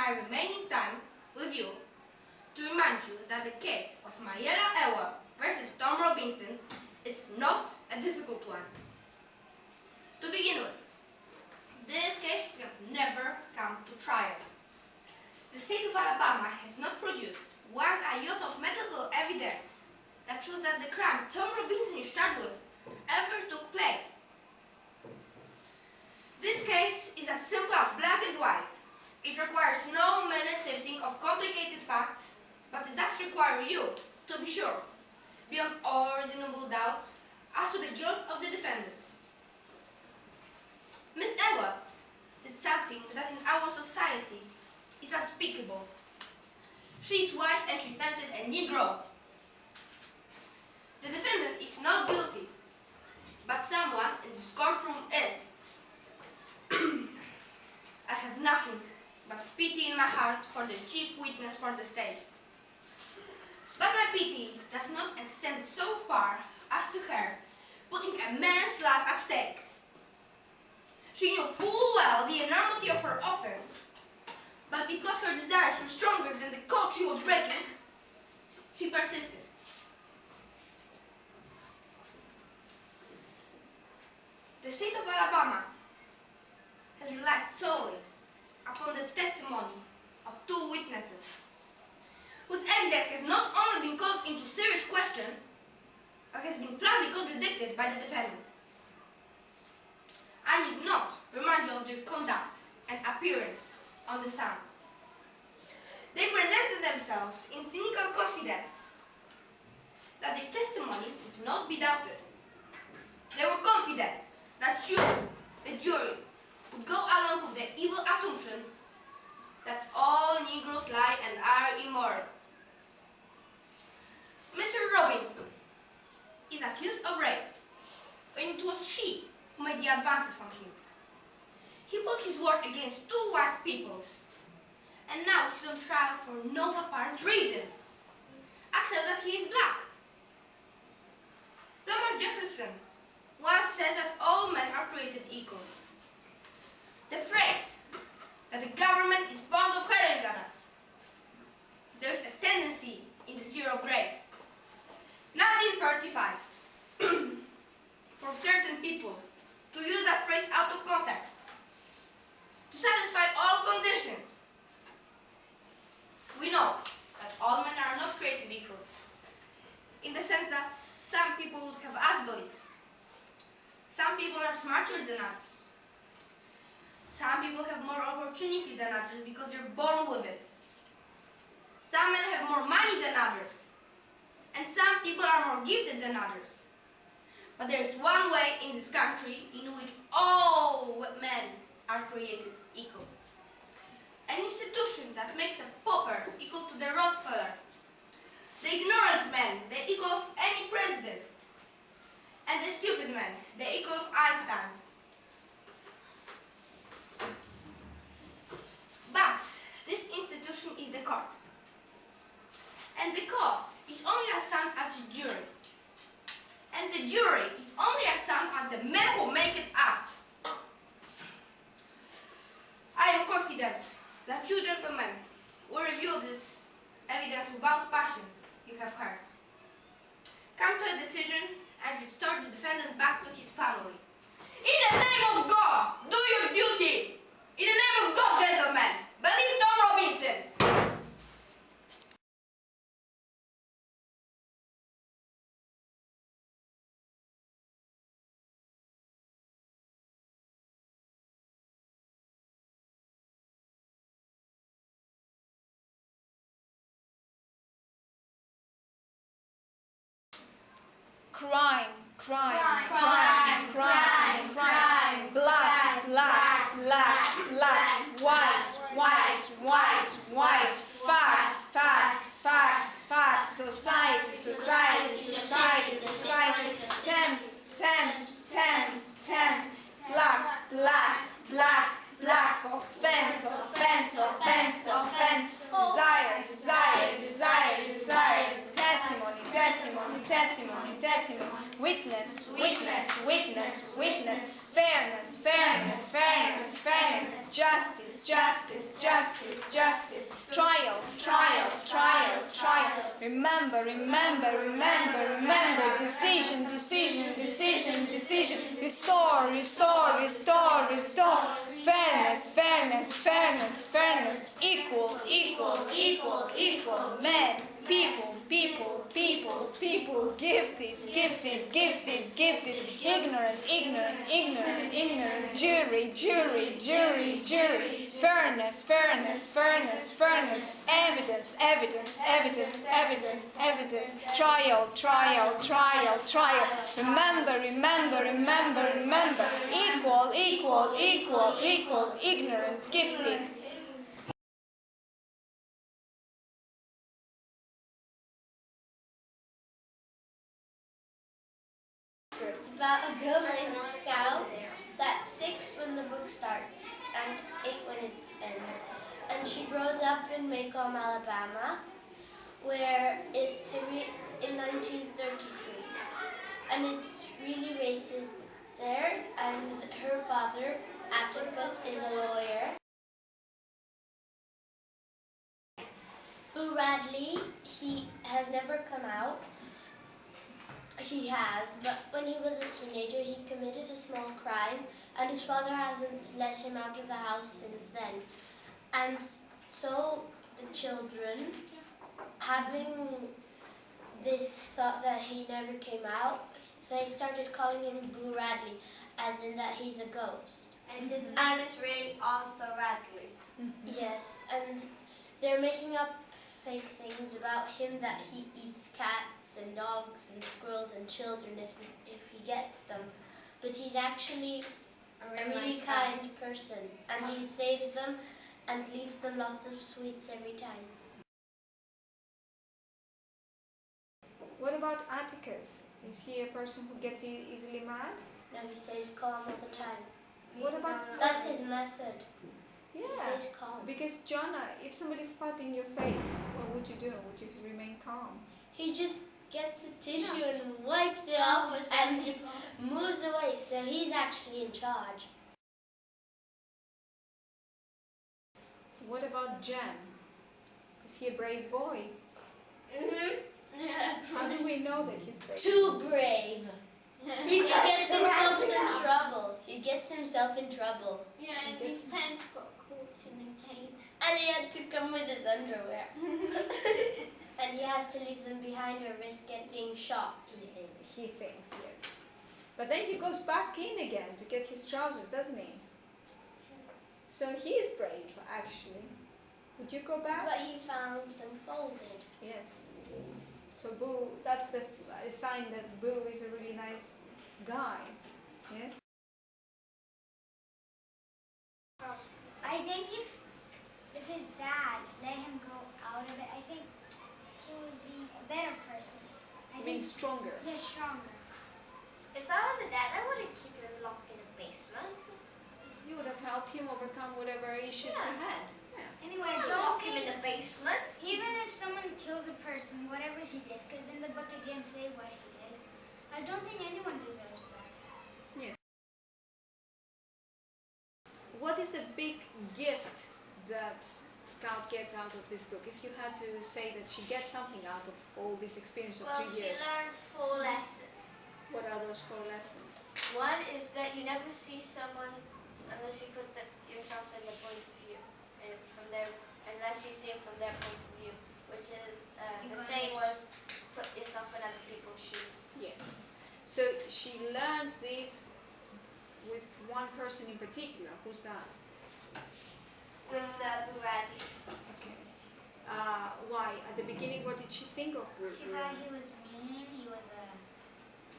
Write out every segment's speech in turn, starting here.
my remaining time with you to remind you that the case of Mayela Ewa versus Tom Robinson is not a difficult one. To begin with, this case can never come to trial. The state of Alabama has not produced one iota of medical evidence that shows that the crime Tom Robinson is charged with ever took place. This case is as simple as black and white. It requires no minute sifting of complicated facts, but it does require you to be sure, beyond all reasonable doubt, as to the guilt of the defendant. Miss Ewa did something that in our society is unspeakable. She is white and she tempted a Negro. The defendant is not guilty, but someone in this courtroom is. I have nothing but pity in my heart for the chief witness for the state. But my pity does not extend so far as to her putting a man's life at stake. She knew full well the enormity of her offense, but because her desires were stronger than the code she was breaking, she persisted. The state of Alabama has relied solely upon the testimony of two witnesses, whose evidence has not only been called into serious question, but has been flatly contradicted by the defendant. I need not remind you of their conduct and appearance on the stand. They presented themselves in cynical confidence that their testimony would not be doubted. They were confident that you, the jury, would go along with the evil assumption that all Negroes lie and are immoral. Mr. Robinson is accused of rape, when it was she who made the advances on him. He put his word against two white peoples, and now he's on trial for no apparent reason, except that he is black. Thomas Jefferson once said that all men are created equal. The phrase that the government is fond of hurling at us. There is a tendency in the Year of Grace, 1935, for certain people to use that phrase out of context, to satisfy all conditions. We know that all men are not created equal, in the sense that some people would have us believe. Some people are smarter than others. Some people have more opportunity than others because they're born with it. Some men have more money than others. And some people are more gifted than others. But there is one way in this country in which all men are created equal. An institution that makes a pauper equal to the Rockefeller, the ignorant man the equal of any president, and the stupid man the equal of Einstein. But this institution is the court. And the court is only as sound as a jury. And the jury is only as sound as the men who make it up. I am confident that you gentlemen will review this evidence without passion you have heard. Come to a decision and restore the defendant back to his family. In the name of God, do your duty! In the name of God, gentlemen, believe Tom Robinson! Crime, crime, crime, crime, crime, black, black, black, black, white, white, white, white, facts, facts, facts, facts, society, society, society, society, tempt, tempt, tempt, tempt, black, black, black, black, offense, offense, offense, offense, desire, desire, desire, desire, testimony, testimony, testimony, testimony, witness, witness, witness, witness, fairness, fairness, fairness, fairness, justice, justice, justice, justice. Remember, remember, remember, remember. Decision, decision, decision, decision. Restore, restore, restore, restore. Fairness, fairness, fairness, fairness. Equal, equal, equal, equal. Men, people, people, people, people. Gifted, gifted, gifted, gifted. Ignorant, ignorant, ignorant, ignorant. Jury, jury, jury, jury. Fairness, fairness, fairness, fairness. Evidence, evidence, evidence, evidence, evidence. Trial, trial, trial, trial. Remember, remember, remember, remember. Equal, equal, equal, equal. Ignorant, gifted. It's about a girl named Scout that's 6 when the book starts and 8 when it ends. And she grows up in Macomb, Alabama, where it's in 1933. And it's really racist there, and her father, Atticus, is a lawyer. Boo Radley, he has never come out. He has, but when he was a teenager, he committed a small crime, and his father hasn't let him out of the house since then. And so the children, having this thought that he never came out, they started calling him Boo Radley, as in that he's a ghost. And his name is really Arthur Radley. Yes, and they're making up fake things about him, that he eats cats and dogs and squirrels and children if he gets them. But he's actually a really kind person, and he saves them and leaves them lots of sweets every time. What about Atticus? Is he a person who gets easily mad? No, he stays calm all the time. What about... That's his method. He Yeah, stays calm. because Jonah, if somebody spat in your face, what would you do? Would you remain calm? He just gets a tissue and wipes it off and just moves away, so he's actually in charge. What about Jen? Is he a brave boy? How do we know that he's brave? Too brave. He gets himself in trouble. He gets himself in trouble. Yeah, and his pants got caught in a gate. And he had to come with his underwear. And he has to leave them behind or risk getting shot, he thinks. He thinks, yes. But then he goes back in again to get his trousers, doesn't he? So he is brave, actually. Would you go back? But he found them folded. Yes. So Boo, that's the a sign that Boo is a really nice guy. Yes? I think if his dad let him go out of it, I think he would be a better person. I mean stronger. Yeah, stronger. If I were the dad, I wouldn't keep him locked in a basement. You would have helped him overcome whatever issues he had. Yeah. Anyway, Don't lock him in the basement. even if someone kills a person, whatever he did, because in the book it didn't say what he did, I don't think anyone deserves that. What is the big gift that Scout gets out of this book? If you had to say that she gets something out of all this experience of Well, 2 she years, learns 4 lessons. what are those 4 lessons? One is that you never see someone unless you put yourself in the point of view, and unless you see it from their point of view, which is the saying was, put yourself in other people's shoes. Yes. So she learns this with one person in particular. Who's that? With Boo Radley. Okay. Why? At the beginning, what did she think of Boo? She thought he was mean, he was a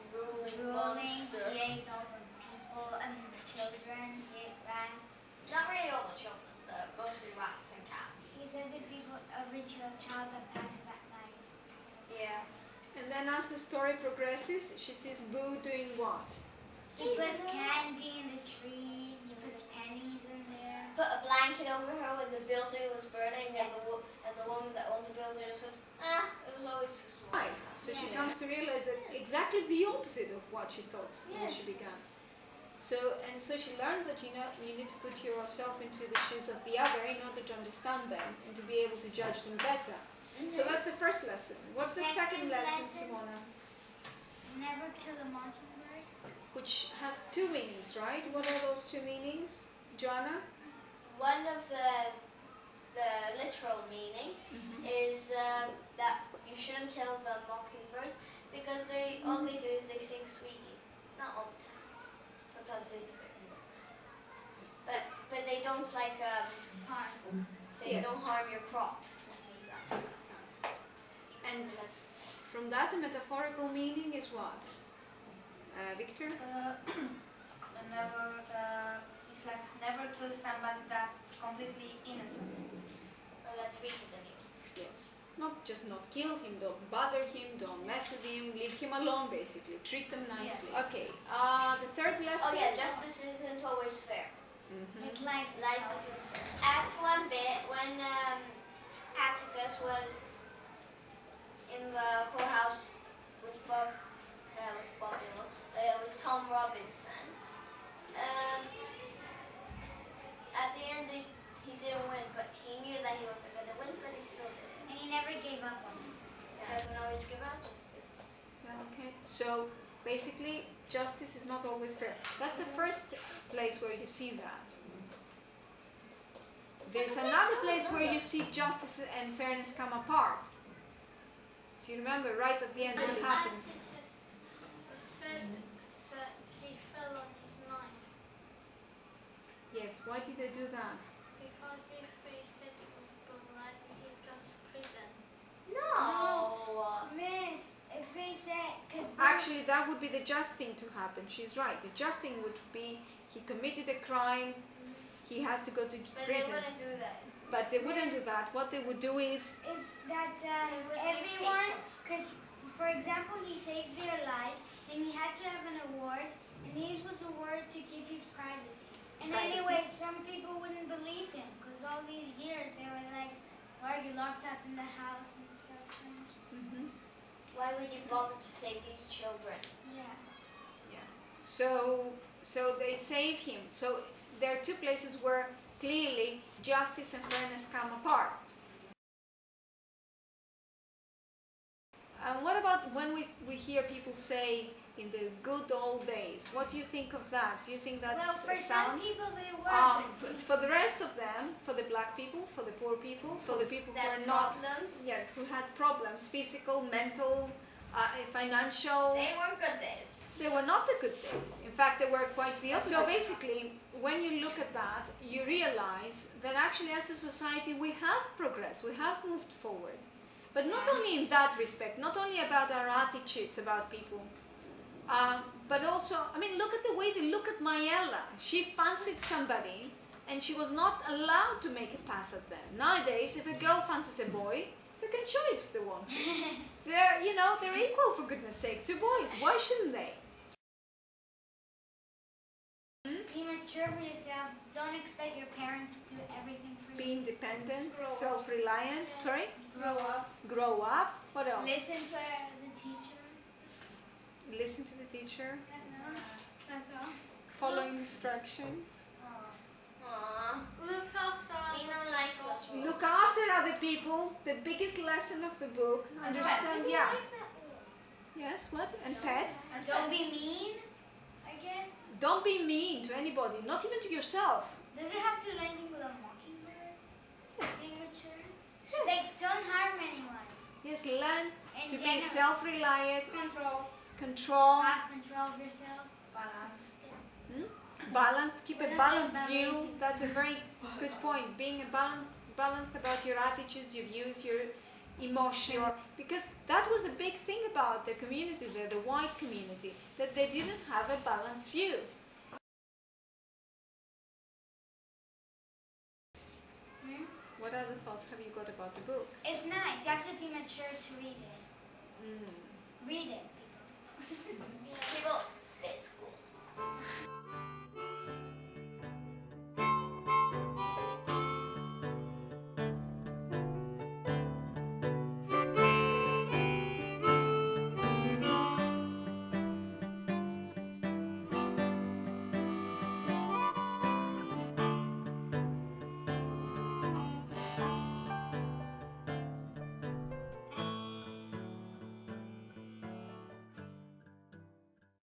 Ruling drooling, monster. he ate all the people and the children, he ate rats. Not really all the children, mostly rats and cats. She said that people, every child that passes at night. Yeah. And then as the story progresses, she sees Boo doing what? He puts candy in the tree, he puts pennies in there. Put a blanket over her when the building was burning, and the woman that owned the building just went, it was always too small. Right. So she comes to realize that exactly the opposite of what she thought when she Yes. began. So she learns that you need to put yourself into the shoes of the other in order to understand them and to be able to judge them better. So that's the first lesson. What's the second lesson, Simona? Never kill a mockingbird. Which has two meanings, right? What are those two meanings, Joanna? One of the literal meaning is that you shouldn't kill the mockingbird because all they do is they sing sweetly. Not all the time. Sometimes it's a bit more. But they don't like harm. They don't harm your crops. And from that, the metaphorical meaning is what? Victor? It's like never kill somebody that's completely innocent. Or that's weaker than you. Yes. Not kill him, don't bother him, don't mess with him, leave him alone basically. Treat them nicely. Yeah. Okay. The third lesson? Oh yeah, justice isn't always fair. But life Life is fair. At one bit, when Atticus was in the courthouse with with Tom Robinson, at the end he didn't win, but he knew that he wasn't going to win, but he still did it. and he never gave up on it. He doesn't always give out justice. Okay. So basically, justice is not always fair. That's the first place where you see that. There's another place where you see justice and fairness come apart. Do you remember right at the end what happens? Atticus said that he fell on his knife Yes, why did they do that? because if they said it was right, he'd go to prison. No! Miss, if they say, because Actually, that would be the just thing to happen. She's right. The just thing would be he committed a crime, he has to go to But prison. they wouldn't do that. But they wouldn't do that. What they would do is, that everyone, because for example, he saved their lives, and he had to have an award, and his was a word to keep his privacy. And Privacy. anyway, some people wouldn't believe him, because all these years they were like, why are you locked up in the house and stuff? And Why would you bother to save these children? yeah. so they save him. So there are two places where clearly justice and fairness come apart. And what about when we hear people say in the good old days? What do you think of that? Do you think that's Well, for some sound? people they were, But for the rest of them, for the black people, for the poor people, for the people who That are not, problems, who had problems, physical, mental, financial. they weren't good days. They were not the good days. In fact, they were quite the opposite. So basically, when you look at that, you realize that actually as a society we have progressed, we have moved forward. But not only in that respect, not only about our attitudes about people, but also, I mean, look at the way they look at Mayella. She fancied somebody and she was not allowed to make a pass at them. Nowadays, if a girl fancies a boy, they can show it if they want to. They're equal, for goodness sake, to boys. Why shouldn't they? be mature for yourself. Don't expect your parents to do everything for Be you. independent, Grow up. self-reliant. Sorry? Grow up. Grow up. What else? Listen to the teacher. Listen to the teacher. That's all. Follow instructions. Aww. Look after We don't like those rules. Look after other people. The biggest lesson of the book. Understand? Yeah. Yes. What? And pets. And don't be mean, I guess. Don't be mean to anybody, not even to yourself. Does it have to do anything with a mockingbird? Signature? Yes. Like, don't harm anyone. Yes. Learn And to be general- self-reliant. Control. Control. Have control of yourself. Balance. Balanced. Keep a We're not balanced talking about view. anything. That's a very good point. Being balanced about your attitudes, your views, your emotion. Because that was the big thing about the community there, the white community, that they didn't have a balanced view. What other thoughts have you got about the book? It's nice. You have to be mature to read it.